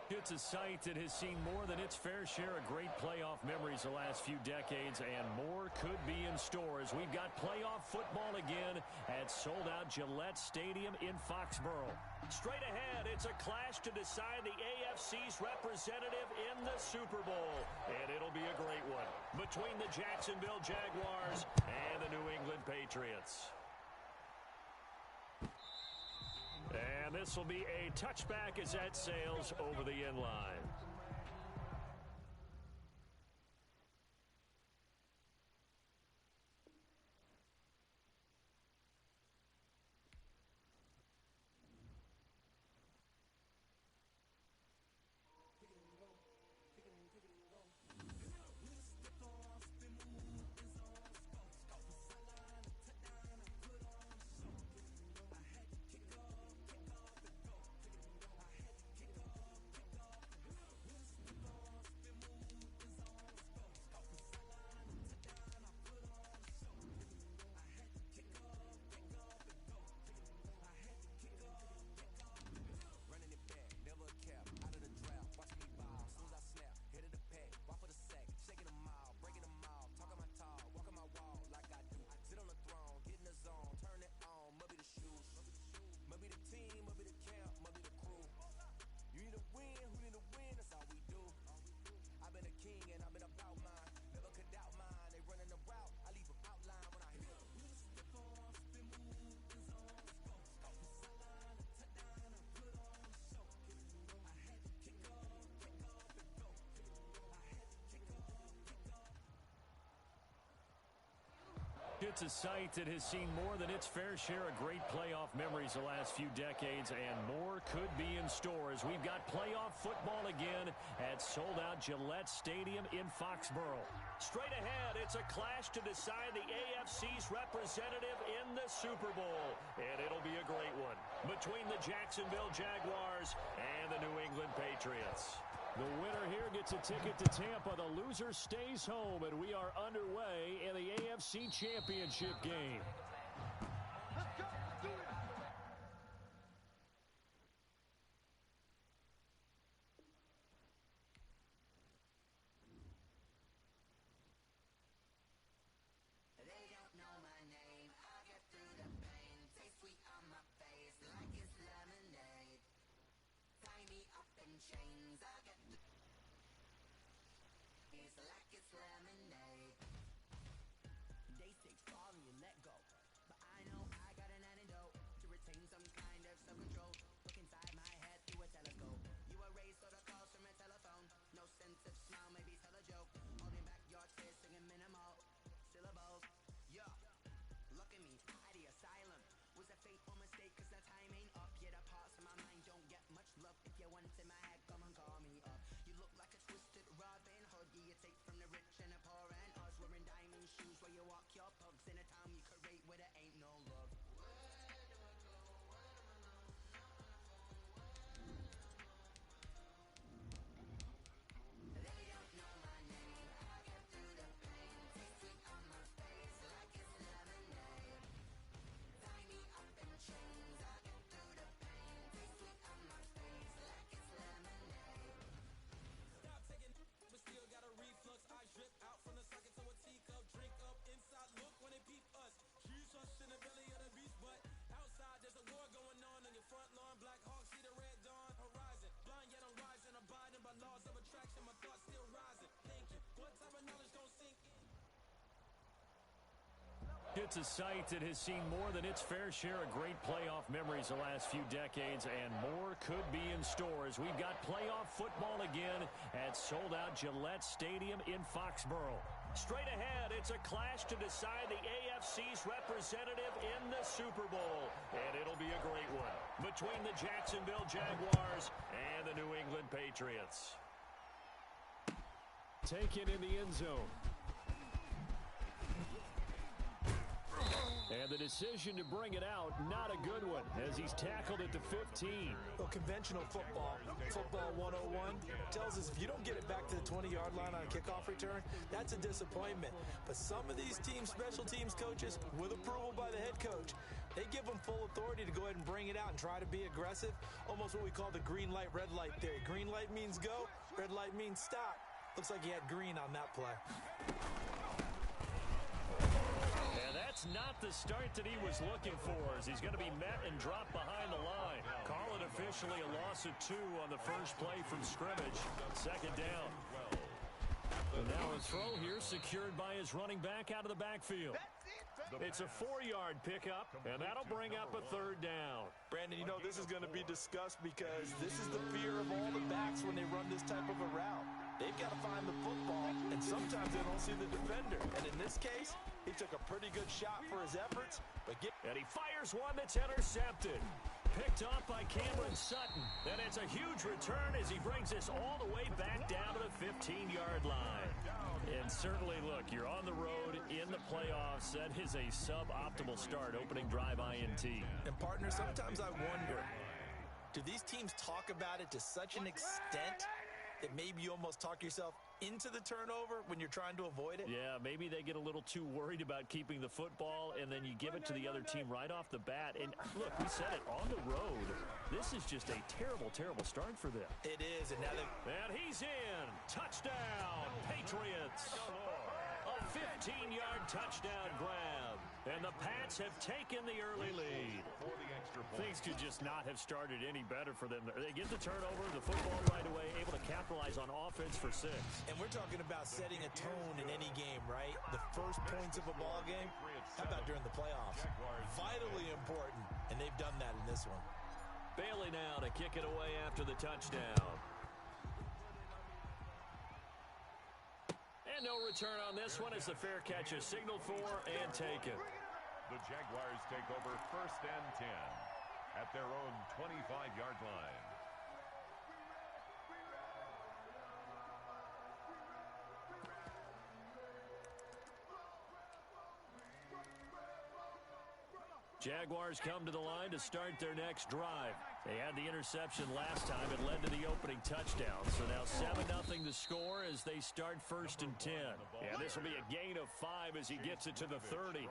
It's a site that has seen more than its fair share of great playoff memories the last few decades, and more could be in store as we've got playoff football again at sold-out Gillette Stadium in Foxborough. Straight ahead, it's a clash to decide the AFC's representative in the Super Bowl, and it'll be a great one between the Jacksonville Jaguars and the New England Patriots. And this will be a touchback as that sails over the end line. It's a site that has seen more than its fair share of great playoff memories the last few decades, and more could be in store as we've got playoff football again at sold-out Gillette Stadium in Foxborough. Straight ahead, it's a clash to decide the AFC's representative in the Super Bowl, and it'll be a great one between the Jacksonville Jaguars and the New England Patriots. The winner here gets a ticket to Tampa. The loser stays home, and we are underway in the AFC Championship game. Let's go. Do it. They don't know my name. I get through the pain. Taste sweet on my face like it's lemonade. Tie me up in chains. I get like it's lemonade. They say fall and you let go, but I know I got an antidote to retain some kind of self-control. Look inside my head through a telescope. You erase all the calls from a telephone. No sense of smile, maybe tell a joke. Holding back your tears, singing minimal syllables. Yeah, look at me, at the asylum. Was a fate or mistake, cause the time ain't up. Yet the parts of my mind don't get much love. If you want in my head, come and call me up. You look like a twisted Robin Hood. You take from the rich and the poor and us. Wearing diamond shoes where you walk your pugs in a town you create where there ain't no love. Where do I go? Where am I now? They don't know my name. I get through the pain. Taste sweet on my face like it's lemonade. Tie me up in chains. I get through the pain. Taste sweet on my face like it's lemonade. Stop taking, but still got a reflux. I drip out from the socket to a teacup. Drink up inside, look when they peep us. Huge us in the belly of the beast, but outside there's a war going on your front lawn. Black Hawk, see the red dawn horizon. Blind yet I'm rising, abiding by laws of attraction. My thoughts still rising. Thinking, what type of knowledge don't sink in? It's a site that has seen more than its fair share of great playoff memories the last few decades, and more could be in store as we've got playoff football again at sold-out Gillette Stadium in Foxborough. Straight ahead, it's a clash to decide the AFC's representative in the Super Bowl, and it'll be a great one between the Jacksonville Jaguars and the New England Patriots. Taken in the end zone. And the decision to bring it out, not a good one, as he's tackled at the 15. Well, conventional football 101, tells us if you don't get it back to the 20-yard line on a kickoff return, that's a disappointment. But some of these teams, special teams coaches, with approval by the head coach, they give them full authority ready to go ahead and bring it out and try to be aggressive. Almost what we call the green light, red light theory. Green light means go, red light means stop. Looks like he had green on that play. And that's not the start that he was looking for, as he's going to be met and dropped behind the line. Call it officially a loss of 2 on the first play from scrimmage. Second down. And now a throw here secured by his running back out of the backfield. It's a 4-yard pickup, and that'll bring up a third down. Brandon, you know, this is going to be discussed because this is the fear of all the backs when they run this type of a route. They've got to find the football, and sometimes they don't see the defender. And in this case, he took a pretty good shot for his efforts. And he fires one that's intercepted. Picked off by Cameron Sutton. And it's a huge return as he brings this all the way back down to the 15-yard line. And certainly, look, you're on the road in the playoffs. That is a suboptimal start, opening drive INT. And, partner, sometimes I wonder, do these teams talk about it to such an extent that maybe you almost talk yourself into the turnover when you're trying to avoid it? Yeah, maybe they get a little too worried about keeping the football, and then you give it to the other team right off the bat. And look, we said it, on the road, this is just a terrible, terrible start for them. It is, and now and he's in. Touchdown, Patriots. A 15-yard touchdown grab. And the Pats have taken the early lead. Things could just not have started any better for them. They get the turnover, the football right away, able to capitalize on offense for 6. And we're talking about setting a tone in any game, right? The first points of a ball game, how about during the playoffs? Vitally important, and they've done that in this one. Bailey now to kick it away after the touchdown. And no return on this one as the fair catch is signaled for and taken. The Jaguars take over 1st and 10 at their own 25-yard line. Jaguars come to the line to start their next drive. They had the interception last time. It led to the opening touchdown. So now 7-0 the score as they start 1st and 10. And this will be a gain of 5 as he gets it to the 30.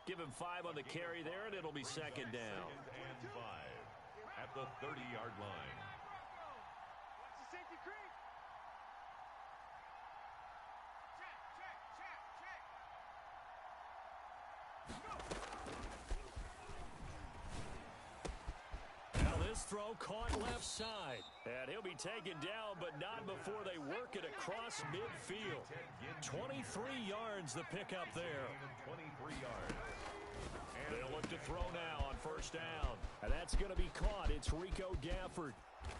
Give him 5 on the carry there, and it'll be second down. 2nd and 5 at the 30-yard line. Throw caught left side. And he'll be taken down, but not before they work it across midfield. 23 yards the pickup there. 23 yards. They'll look to throw now on 1st down. And that's going to be caught. It's Rico Gafford.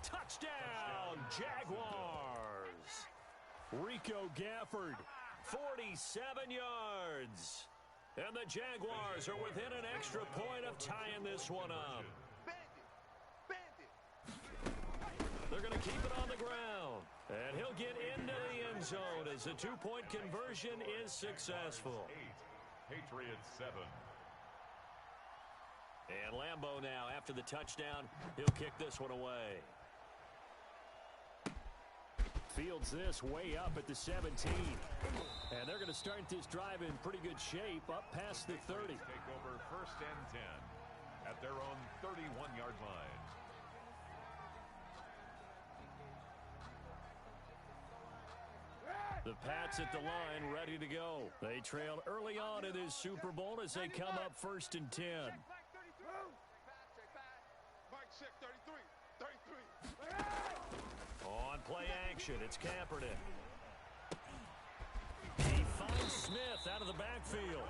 Touchdown, Jaguars. Rico Gafford, 47 yards. And the Jaguars are within an extra point of tying this one up. They're going to keep it on the ground. And he'll get into the end zone as the 2-point conversion is successful. 8, Patriots 7. And Lambeau now, after the touchdown, he'll kick this one away. Fields this way up at the 17. And they're going to start this drive in pretty good shape up past the 30. Take over 1st and 10 at their own 31-yard line. The Pats at the line, ready to go. They trailed early on in this Super Bowl as they come up 1st and 10. On play action, it's Kaepernick. He finds Smith out of the backfield,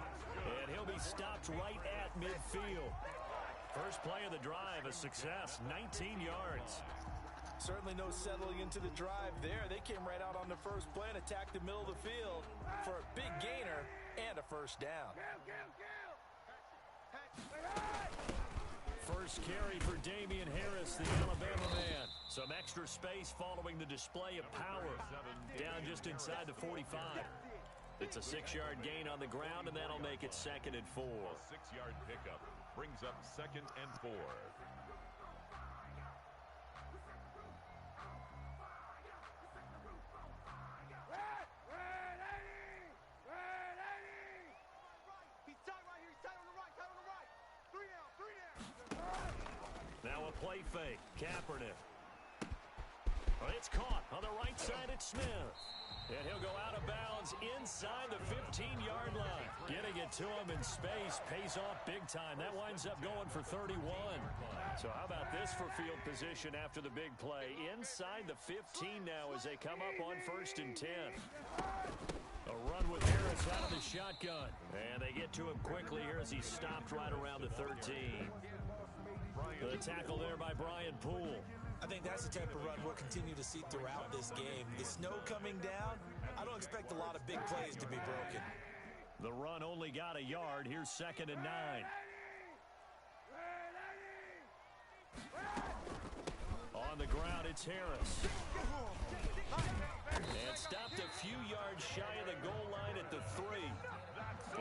and he'll be stopped right at midfield. First play of the drive, a success, 19 yards. Certainly no settling into the drive there. They came right out on the first play and attacked the middle of the field for a big gainer and a 1st down. First carry for Damian Harris, the Alabama man. Some extra space following the display of power. Down just inside the 45. It's a 6-yard gain on the ground, and that'll make it 2nd and 4. A 6-yard pickup brings up 2nd and 4. Now a play fake. Kaepernick. Well, it's caught on the right side at Smith. And he'll go out of bounds inside the 15-yard line. Getting it to him in space pays off big time. That winds up going for 31. So how about this for field position after the big play? Inside the 15 now as they come up on 1st and 10. A run with Harris out of the shotgun. And they get to him quickly here as he stopped right around the 13. The tackle there by Brian Poole. I think that's the type of run we'll continue to see throughout this game. The snow coming down, I don't expect a lot of big plays to be broken. The run only got a yard. Here's 2nd and 9. On the ground, it's Harris. And stopped a few yards shy of the goal line at the 3.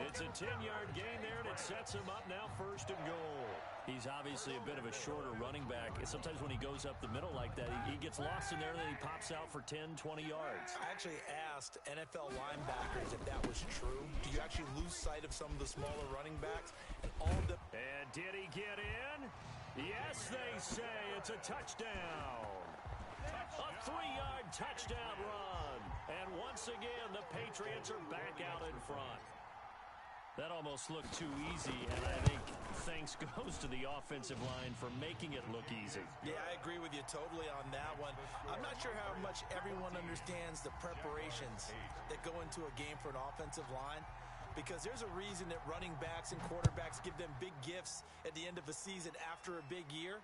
It's a 10-yard gain there, and it sets him up now 1st and goal. He's obviously a bit of a shorter running back. And sometimes when he goes up the middle like that, he gets lost in there, and then he pops out for 10, 20 yards. I actually asked NFL linebackers if that was true. Do you actually lose sight of some of the smaller running backs? And all of them... And did he get in? Yes, they say. It's a touchdown. A 3-yard touchdown run. And once again, the Patriots are back out in front. That almost looked too easy, and I think thanks goes to the offensive line for making it look easy. Yeah, I agree with you totally on that one. I'm not sure how much everyone understands the preparations that go into a game for an offensive line, because there's a reason that running backs and quarterbacks give them big gifts at the end of a season after a big year.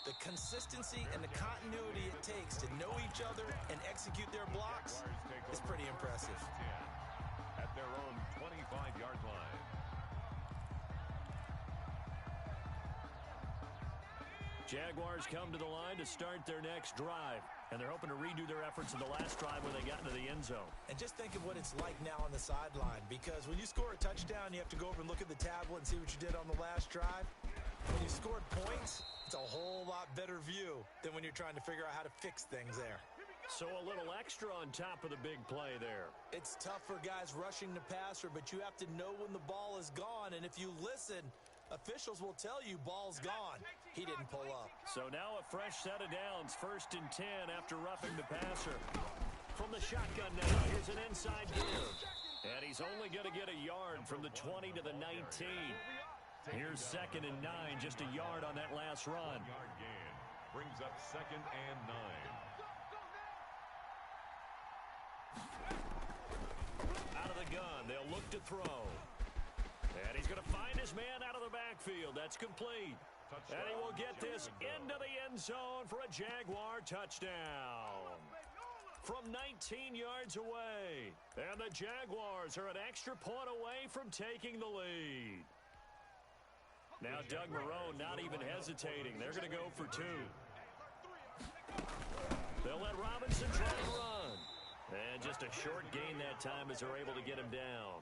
The consistency and the continuity it takes to know each other and execute their blocks is pretty impressive. At their own 25-yard line. Jaguars come to the line to start their next drive, and they're hoping to redo their efforts in the last drive when they got into the end zone. And just think of what it's like now on the sideline, because when you score a touchdown, you have to go over and look at the tablet and see what you did on the last drive. When you scored points, it's a whole lot better view than when you're trying to figure out how to fix things there. So a little extra on top of the big play there. It's tough for guys rushing the passer, but you have to know when the ball is gone. And if you listen, officials will tell you ball's gone. He didn't pull up. So now a fresh set of downs, 1st and 10 after roughing the passer. From the shotgun now, here's an inside give. And he's only going to get a yard from the 20 to the 19. Here's 2nd and 9, just a yard on that last run. Yard gain brings up 2nd and 9. Out of the gun, they'll look to throw. And he's going to find his man out of the backfield. That's complete. And he will get this into the end zone for a Jaguar touchdown. From 19 yards away. And the Jaguars are an extra point away from taking the lead. Now Doug Marrone not even hesitating. They're going to go for 2. They'll let Robinson try and run. And just a short gain that time as they're able to get him down.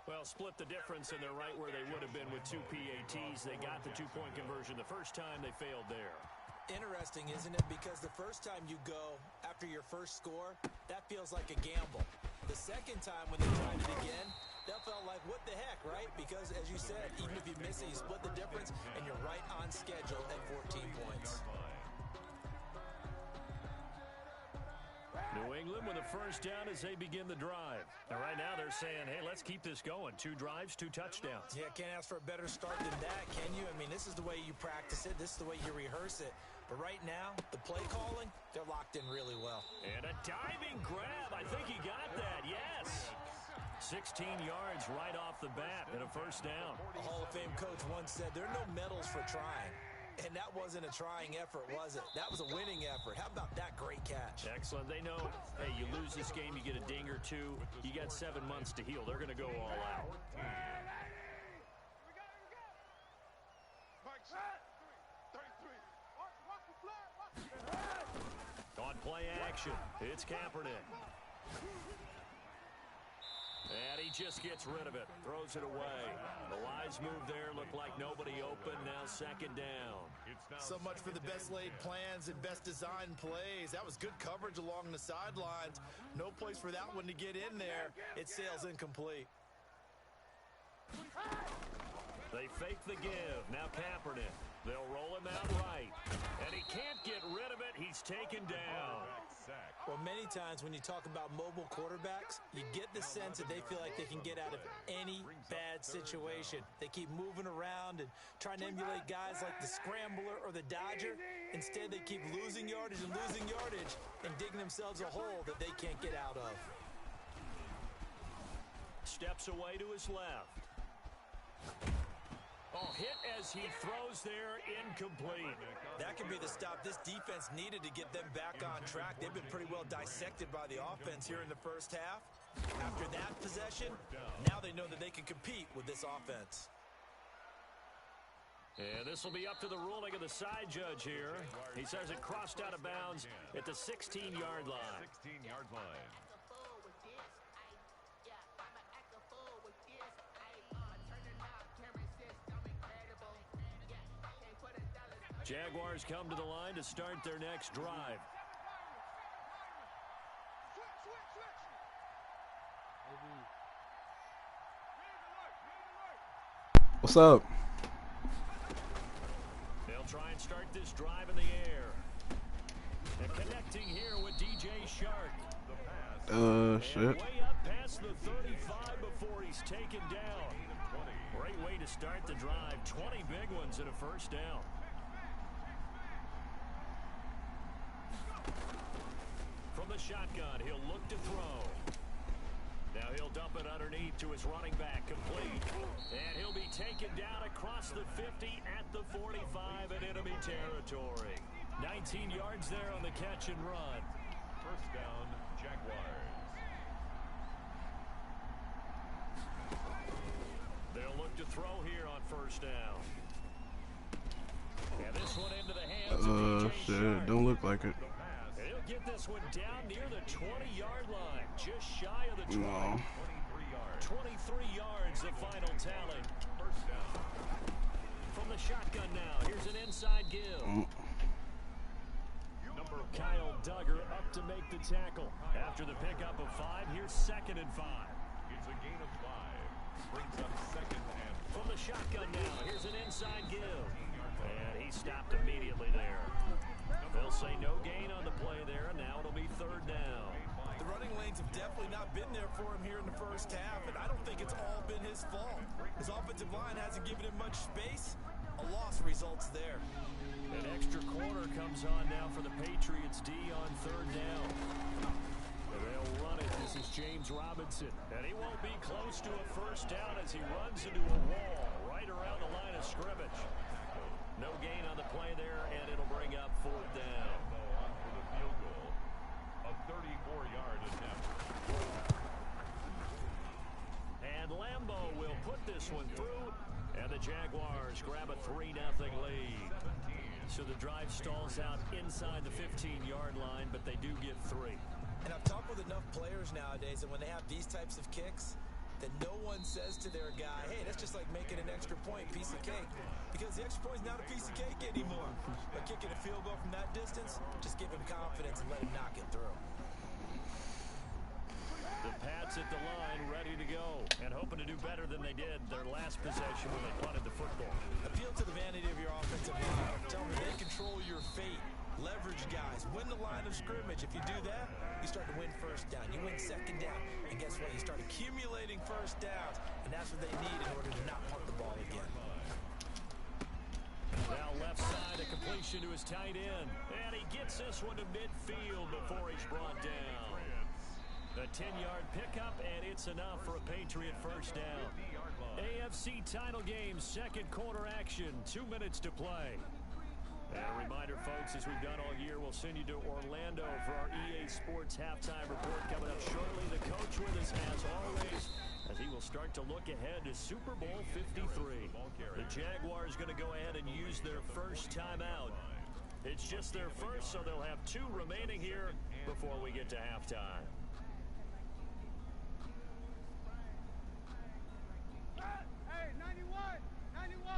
Well, split the difference, and they're right where they would have been with 2 PATs. They got the 2-point conversion the first time. They failed there. Interesting, isn't it? Because the first time you go after your first score, that feels like a gamble. The second time when they tried it again, that felt like, what the heck, right? Because, as you said, even if you miss it, you split the difference, and you're right on schedule at 14 points. New England with a first down as they begin the drive. And right now they're saying, hey, let's keep this going. 2 drives, 2 touchdowns. Yeah, can't ask for a better start than that, can you? I mean, this is the way you practice it. This is the way you rehearse it. But right now, the play calling, they're locked in really well. And a diving grab. I think he got that, yes. 16 yards right off the bat and a first down. A Hall of Fame coach once said, there are no medals for trying. And that wasn't a trying effort, was it? That was a winning effort. How about that great catch? Excellent. They know, hey, you lose this game, you get a ding or 2. You got 7 months to heal. They're going to go all out. On play action, it's Kaepernick. And he just gets rid of it, throws it away. The lines move there, look like nobody open, now 2nd down. So much for the best laid plans and best designed plays. That was good coverage along the sidelines. No place for that one to get in there. It sails incomplete. They fake the give. Now Kaepernick. They'll roll him out right. And he can't get rid of it. He's taken down. Well, many times when you talk about mobile quarterbacks, you get the sense that they feel like they can get out of any bad situation. They keep moving around and trying to emulate guys like the Scrambler or the Dodger. Instead, they keep losing yardage and digging themselves a hole that they can't get out of. Steps away to his left. Oh, hit as he throws there, incomplete. That could be the stop this defense needed to get them back on track. They've been pretty well dissected by the offense here in the first half. After that possession, now they know that they can compete with this offense. And this will be up to the ruling of the side judge here. He says it crossed out of bounds at the 16-yard line. 16-yard line. Jaguars come to the line to start their next drive. What's up? They'll try and start this drive in the air. And connecting here with DJ Shark. Shit. And way up past the 35 before he's taken down. Great way to start the drive. 20 big ones and a first down. From the shotgun, he'll look to throw. Now he'll dump it underneath to his running back, complete. And he'll be taken down across the 50 at the 45 in enemy territory. 19 yards there on the catch and run. First down, Jaguars. They'll look to throw here on first down. And this one into the hands of DJ Shit, Shark. don't look like it. And he'll get this one down near the 20-yard line, just shy of the 20. No. 23 yards, the final tally. First down. From the shotgun now, here's an inside give. Kyle Duggar up to make the tackle. After the pickup of 5, here's 2nd and 5. It's a gain of 5. Brings up 2nd and 5. From the shotgun now, here's an inside give. And he stopped immediately there. They'll say no gain on the play there, and now it'll be 3rd down. The running lanes have definitely not been there for him here in the first half, and I don't think it's all been his fault. His offensive line hasn't given him much space. A loss results there. An extra corner comes on now for the Patriots D on 3rd down. And they'll run it. This is James Robinson. And he won't be close to a first down as he runs into a wall right around the line of scrimmage. No gain on the play there, and it'll bring up 4th down. For the field goal, a 34-yard attempt. And Lambeau will put this one through, and the Jaguars grab a 3-0 lead. So the drive stalls out inside the 15-yard line, but they do get 3. And I've talked with enough players nowadays, and when they have these types of kicks, then no one says to their guy, hey, that's just like making an extra point, piece of cake. Because the extra point is not a piece of cake anymore. By kicking a field goal from that distance, just give him confidence and let him knock it through. The Pats at the line, ready to go, and hoping to do better than they did their last possession when they punted the football. Appeal to the vanity of your offensive line. Tell them they control your fate. Leverage guys. Win the line of scrimmage. If you do that, you start to win first down. You win 2nd down. And guess what? You start accumulating first downs. And that's what they need in order to not punt the ball again. Now left side, a completion to his tight end. And he gets this one to midfield before he's brought down. A 10-yard pickup, and it's enough for a Patriot first down. AFC title game, 2nd quarter action, 2 minutes to play. And a reminder, folks, as we've done all year, we'll send you to Orlando for our EA Sports halftime report coming up shortly. The coach with us, as always, as he will start to look ahead to Super Bowl 53. The Jaguars going to go ahead and use their first timeout. It's just their first, so they'll have 2 remaining here before we get to halftime. Hey, 91! 91!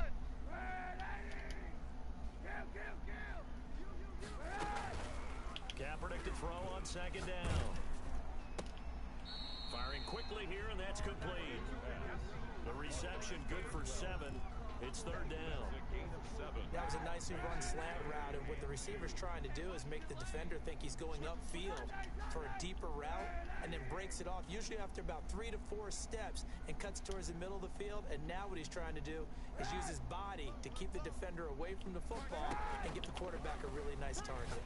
Kaepernick to throw on 2nd down. Firing quickly here, and that's complete. The reception good for 7. It's 3rd down. That was a nicely run slant route, and what the receiver's trying to do is make the defender think he's going upfield for a deeper route and then breaks it off, usually after about 3 to 4 steps, and cuts towards the middle of the field. And now what he's trying to do is use his body to keep the defender away from the football and give the quarterback a really nice target.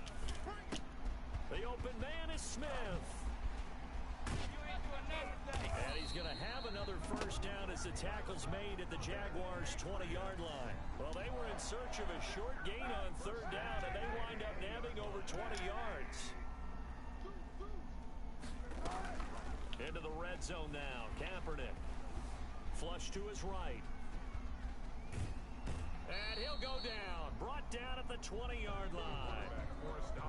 The open man is Smith. And he's going to have another first down as the tackle's made at the Jaguars' 20-yard line. Well, they were in search of a short gain on third down, and they wind up nabbing over 20 yards. Into the red zone now. Kaepernick. Flush to his right. And he'll go down. Brought down at the 20-yard line.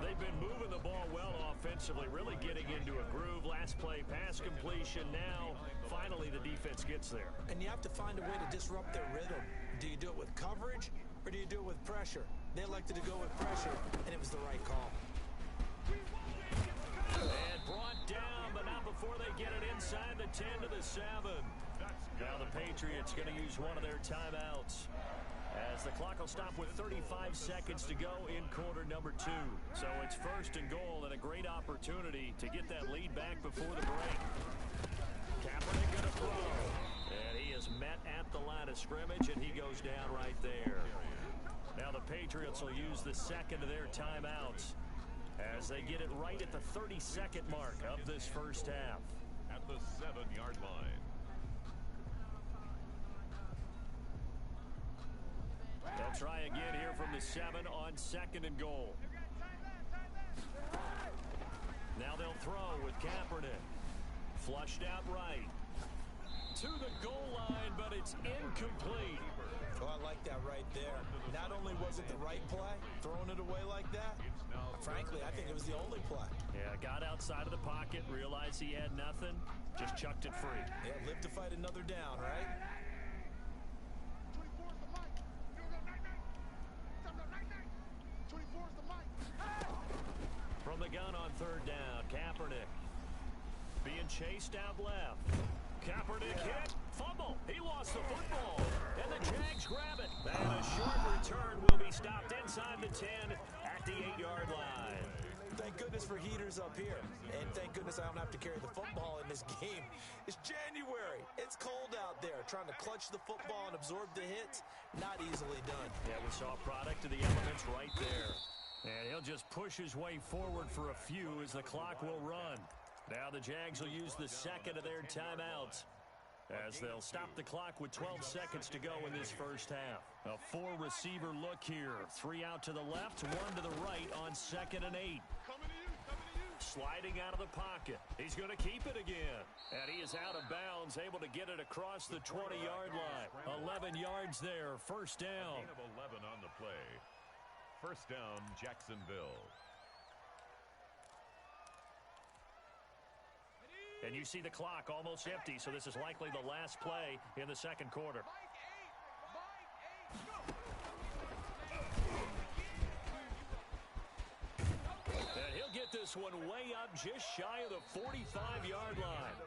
They've been moving the ball well offensively, really getting into a groove. Last play, pass completion. Now, finally, the defense gets there. And you have to find a way to disrupt their rhythm. Do you do it with coverage, or do you do it with pressure? They elected to go with pressure, and it was the right call. And brought down, but not before they get it inside the 10 to the 7. Now the Patriots going to use one of their timeouts, as the clock will stop with 35 seconds to go in quarter number 2. So it's first and goal, and a great opportunity to get that lead back before the break. Kaepernick going to throw. And he is met at the line of scrimmage, and he goes down right there. Now the Patriots will use the second of their timeouts as they get it right at the 32nd mark of this first half. At the 7-yard line. They'll try again here from the 7 on second and goal. Now they'll throw with Kaepernick. Flushed out right. To the goal line, but it's incomplete. Oh, I like that right there. Not only was it the right play, throwing it away like that, frankly, I think it was the only play. Yeah, got outside of the pocket, realized he had nothing, just chucked it free. Yeah, live to fight another down, right? From the gun on third down, Kaepernick being chased out left. Kaepernick hit, fumble. He lost the football, and the Jags grab it. And a short return will be stopped inside the 10 at the 8-yard line. Thank goodness for heaters up here, and thank goodness I don't have to carry the football in this game. It's January. It's cold out there. Trying to clutch the football and absorb the hits, not easily done. Yeah, we saw a product of the elements right there. And he'll just push his way forward for a few as the clock will run. Now the Jags will use the second of their timeouts, as they'll stop the clock with 12 seconds to go in this first half. A 4-receiver look here. 3 out to the left, 1 to the right on second and 8. Sliding out of the pocket. He's going to keep it again. And he is out of bounds, able to get it across the 20-yard line. 11 yards there, first down. Gain of 11 on the play. First down, Jacksonville. And you see the clock almost empty, so this is likely the last play in the second quarter. And he'll get this one way up just shy of the 45-yard line.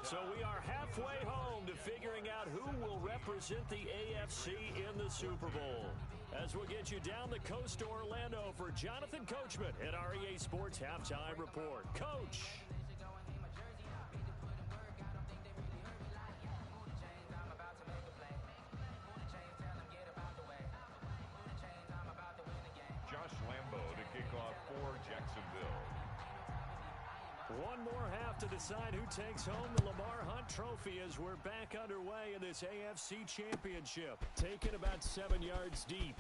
So we are halfway home to figuring out who will represent the AFC in the Super Bowl. As we'll get you down the coast to Orlando for Jonathan Coachman at our EA Sports Halftime Report. Coach. Josh Lambo to kick off for Jacksonville. One more half to decide who takes home the Lamar Hunt Trophy as we're back underway in this AFC Championship. Taken about 7 yards deep.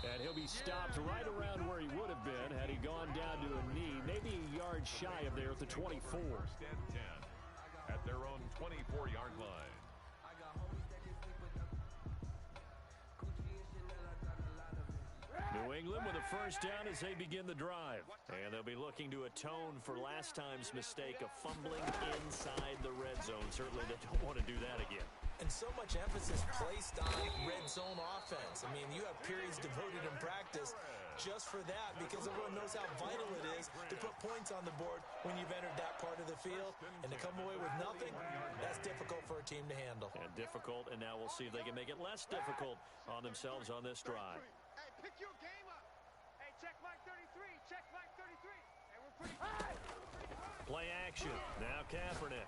And he'll be stopped right around where he would have been had he gone down to a knee, maybe a yard shy of there at the 24. First and 10 at their own 24-yard line. New England with a first down as they begin the drive. And they'll be looking to atone for last time's mistake of fumbling inside the red zone. Certainly they don't want to do that again. And so much emphasis placed on red zone offense. I mean, you have periods devoted in practice just for that because everyone knows how vital it is to put points on the board when you've entered that part of the field. And to come away with nothing, that's difficult for a team to handle. And difficult, and now we'll see if they can make it less difficult on themselves on this drive. Hey, pick your game up. Hey, check Mike 33. Check Mike 33. Hey, we're pretty high. Play action. Now Kaepernick.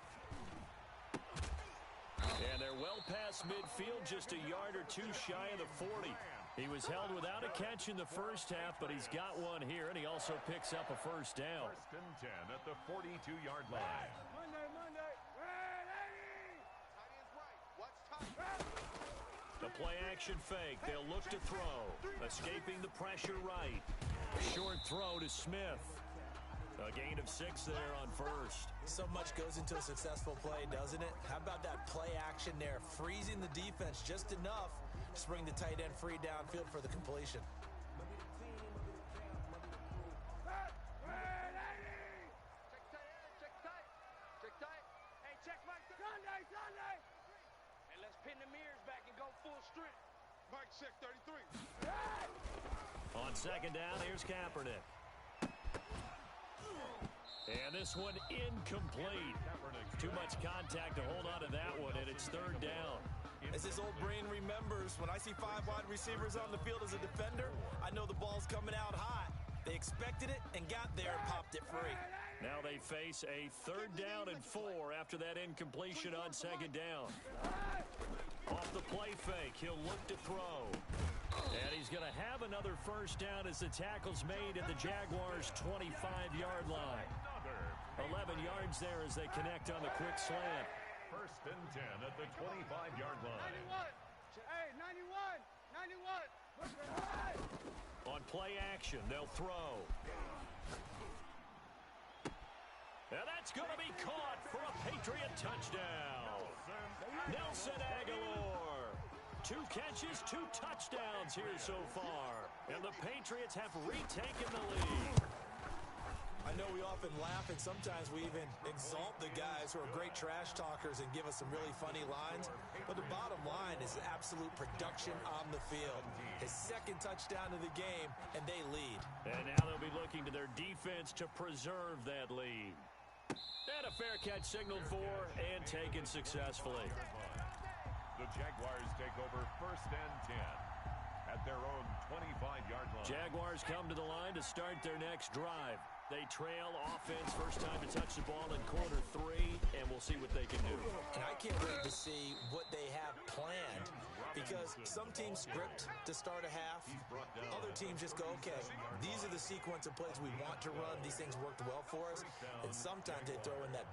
And they're well past midfield, just a yard or two shy of the 40. He was held without a catch in the first half, but he's got one here, and he also picks up a first down. First and 10 at the 42-yard line. Monday. Ready. Tight end's right. Watch time. The play action fake. They'll look to throw. Escaping the pressure right. Short throw to Smith. A gain of 6 there on first. So much goes into a successful play, doesn't it? How about that play action there? Freezing the defense just enough to bring the tight end free downfield for the completion. Check tight. Hey, check Mike. Sunday. Hey, let's pin the mirrors back and go full strength. Mike, check 33. On second down, here's Kaepernick. And this one incomplete. Too much contact to hold on to that one, and it's third down. As his old brain remembers, when I see 5 wide receivers on the field as a defender, I know the ball's coming out hot. They expected it and got there and popped it free. Now they face a third down and 4 after that incompletion on second down. Off the play fake, he'll look to throw. And he's going to have another first down as the tackle's made at the Jaguars' 25-yard line. 11 yards there as they connect on the quick slant. First and 10 at the 25-yard line. 91. Hey, 91. On play action, they'll throw. And that's going to be caught for a Patriot touchdown. Nelson Aguilar. 2 catches, 2 touchdowns here so far. And the Patriots have retaken the lead. I know we often laugh and sometimes we even exalt the guys who are great trash talkers and give us some really funny lines. But the bottom line is absolute production on the field. His second touchdown of the game, and they lead. And now they'll be looking to their defense to preserve that lead. And a fair catch signaled for and taken successfully. The Jaguars take over first and 10 at their own 25-yard line. Jaguars come to the line to start their next drive. They trail offense, first time to touch the ball in quarter 3, and we'll see what they can do. And I can't wait to see what they have planned, because some teams script to start a half, other teams just go, okay, these are the sequence of plays we want to run, these things worked well for us, and sometimes they throw in that big